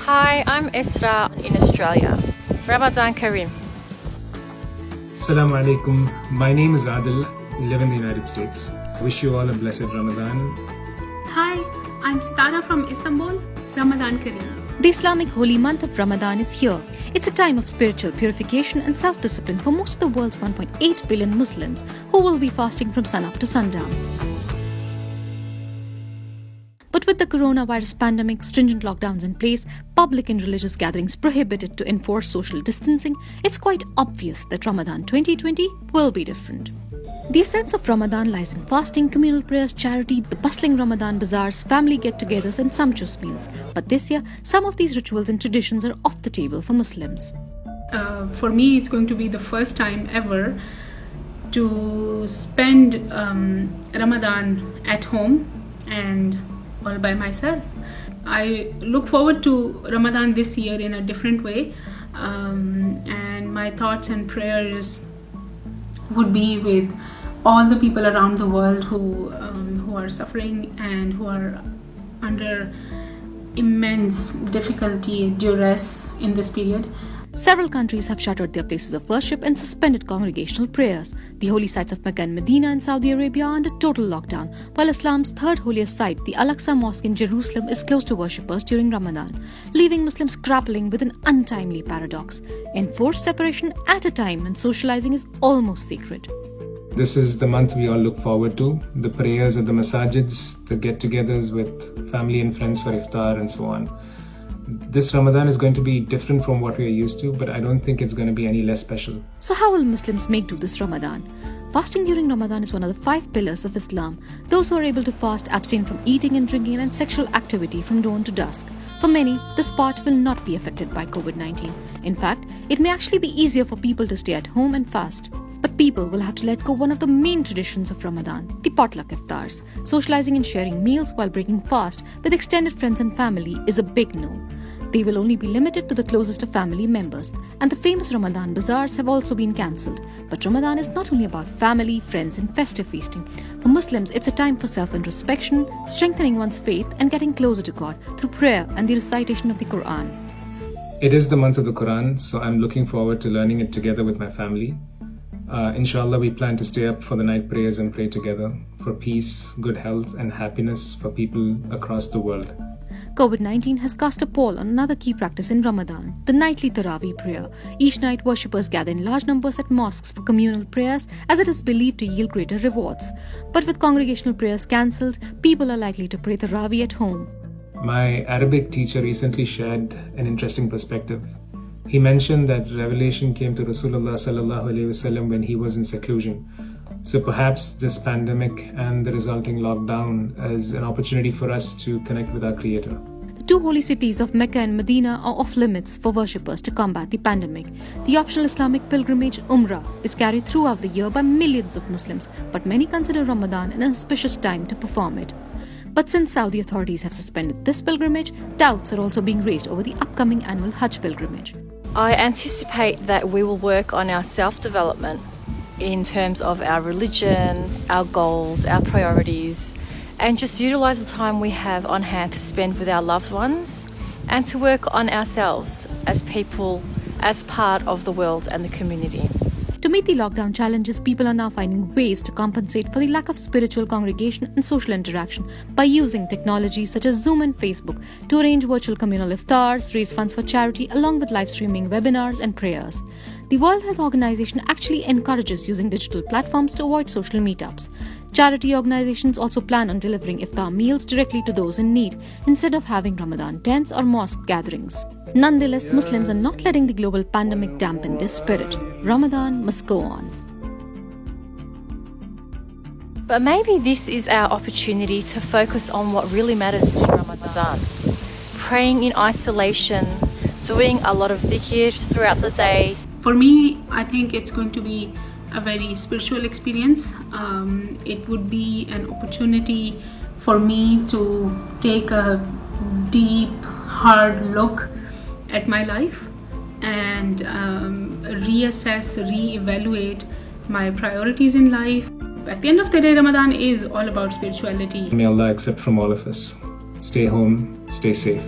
Hi, I'm Isra in Australia. Ramadan Kareem. Assalamu alaikum. My name is Adil. I live in the United States. Wish you all a blessed Ramadan. Hi, I'm Sida from Istanbul. Ramadan Kareem. The Islamic holy month of Ramadan is here. It's a time of spiritual purification and self-discipline for most of the world's 1.8 billion Muslims who will be fasting from sunup to sundown. But with the coronavirus pandemic, stringent lockdowns in place, public and religious gatherings prohibited to enforce social distancing, it's quite obvious that Ramadan 2020 will be different. The essence of Ramadan lies in fasting, communal prayers, charity, the bustling Ramadan bazaars, family get-togethers and sumptuous meals. But this year, some of these rituals and traditions are off the table for Muslims. For me, it's going to be the first time ever to spend Ramadan at home and all by myself. I look forward to Ramadan this year in a different way, and my thoughts and prayers would be with all the people around the world who are suffering and who are under immense difficulty, duress in this period. Several countries have shuttered their places of worship and suspended congregational prayers. The holy sites of Mecca and Medina in Saudi Arabia are under total lockdown, while Islam's third holiest site, the Al-Aqsa Mosque in Jerusalem, is closed to worshippers during Ramadan, leaving Muslims grappling with an untimely paradox: enforced separation at a time when socializing is almost sacred. This is the month we all look forward to. The prayers at the masajids, the get-togethers with family and friends for iftar and so on. This Ramadan is going to be different from what we are used to, but I don't think it's going to be any less special. So how will Muslims make do this Ramadan? Fasting during Ramadan is one of the 5 pillars of Islam. Those who are able to fast abstain from eating and drinking and sexual activity from dawn to dusk. For many, this part will not be affected by COVID-19. In fact, it may actually be easier for people to stay at home and fast. But people will have to let go one of the main traditions of Ramadan, the potluck iftars. Socializing and sharing meals while breaking fast with extended friends and family is a big no. They will only be limited to the closest of family members. And the famous Ramadan bazaars have also been cancelled. But Ramadan is not only about family, friends and festive feasting. For Muslims, it's a time for self-introspection, strengthening one's faith and getting closer to God through prayer and the recitation of the Quran. It is the month of the Quran, so I'm looking forward to learning it together with my family. Inshallah, we plan to stay up for the night prayers and pray together for peace, good health and happiness for people across the world. COVID-19 has cast a pall on another key practice in Ramadan, the nightly Taraweeh prayer. Each night, worshippers gather in large numbers at mosques for communal prayers, as it is believed to yield greater rewards. But with congregational prayers cancelled, people are likely to pray Taraweeh at home. My Arabic teacher recently shared an interesting perspective. He mentioned that revelation came to Rasulullah sallallahu alaihi wasallam when he was in seclusion. So perhaps this pandemic and the resulting lockdown is an opportunity for us to connect with our Creator. The 2 holy cities of Mecca and Medina are off limits for worshippers to combat the pandemic. The optional Islamic pilgrimage Umrah is carried throughout the year by millions of Muslims, but many consider Ramadan an auspicious time to perform it. But since Saudi authorities have suspended this pilgrimage, doubts are also being raised over the upcoming annual Hajj pilgrimage. I anticipate that we will work on our self-development in terms of our religion, our goals, our priorities, and just utilise the time we have on hand to spend with our loved ones and to work on ourselves as people, as part of the world and the community. To meet the lockdown challenges, people are now finding ways to compensate for the lack of spiritual congregation and social interaction by using technologies such as Zoom and Facebook to arrange virtual communal iftars, raise funds for charity, along with live streaming webinars and prayers. The World Health Organization actually encourages using digital platforms to avoid social meetups. Charity organizations also plan on delivering iftar meals directly to those in need, instead of having Ramadan tents or mosque gatherings. Nonetheless, Muslims are not letting the global pandemic dampen their spirit. Ramadan must go on. But maybe this is our opportunity to focus on what really matters to Ramadan. Praying in isolation, doing a lot of dhikr throughout the day. For me, I think it's going to be a very spiritual experience. It would be an opportunity for me to take a deep, hard look at my life and reassess, reevaluate my priorities in life. At the end of the day, Ramadan is all about spirituality. May Allah accept from all of us. Stay home, stay safe.